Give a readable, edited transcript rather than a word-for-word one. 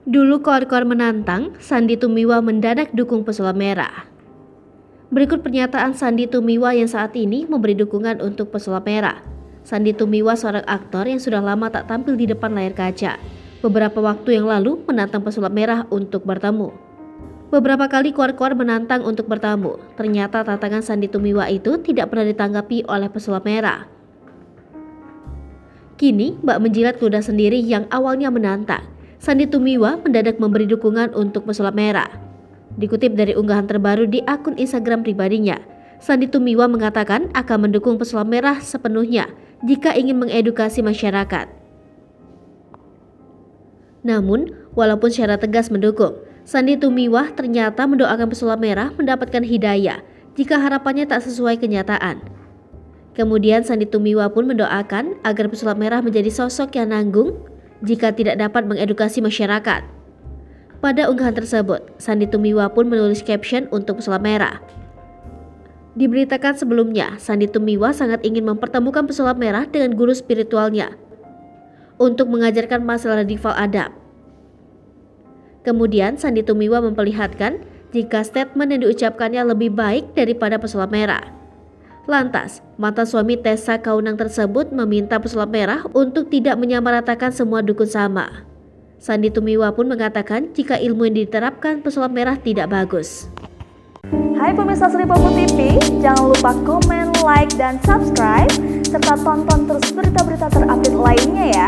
Dulu kor-kor menantang, Sandy Tumiwa mendadak dukung pesulap merah. Berikut pernyataan Sandy Tumiwa yang saat ini memberi dukungan untuk pesulap merah. Sandy Tumiwa seorang aktor yang sudah lama tak tampil di depan layar kaca. Beberapa waktu yang lalu menantang pesulap merah untuk bertemu. Beberapa kali kor-kor menantang untuk bertemu. Ternyata tantangan Sandy Tumiwa itu tidak pernah ditanggapi oleh pesulap merah. Kini, Mbak menjilat kuda sendiri yang awalnya menantang. Sandy Tumiwa mendadak memberi dukungan untuk pesulap merah. Dikutip dari unggahan terbaru di akun Instagram pribadinya, Sandy Tumiwa mengatakan akan mendukung pesulap merah sepenuhnya jika ingin mengedukasi masyarakat. Namun, walaupun secara tegas mendukung, Sandy Tumiwa ternyata mendoakan pesulap merah mendapatkan hidayah jika harapannya tak sesuai kenyataan. Kemudian Sandy Tumiwa pun mendoakan agar pesulap merah menjadi sosok yang nanggung jika tidak dapat mengedukasi masyarakat. Pada unggahan tersebut, Sandy Tumiwa pun menulis caption untuk pesulap merah. Diberitakan sebelumnya, Sandy Tumiwa sangat ingin mempertemukan pesulap merah dengan guru spiritualnya untuk mengajarkan masalah rival adab. Kemudian Sandy Tumiwa memperlihatkan jika statement yang diucapkannya lebih baik daripada pesulap merah. Lantas, mantan suami Tessa Kaunang tersebut meminta pesulap merah untuk tidak menyamaratakan semua dukun sama. Sandy Tumiwa pun mengatakan jika ilmu yang diterapkan pesulap merah tidak bagus. Hai pemirsa Sri Popo TV, jangan lupa komen, like, dan subscribe, serta tonton terus berita-berita terupdate lainnya ya.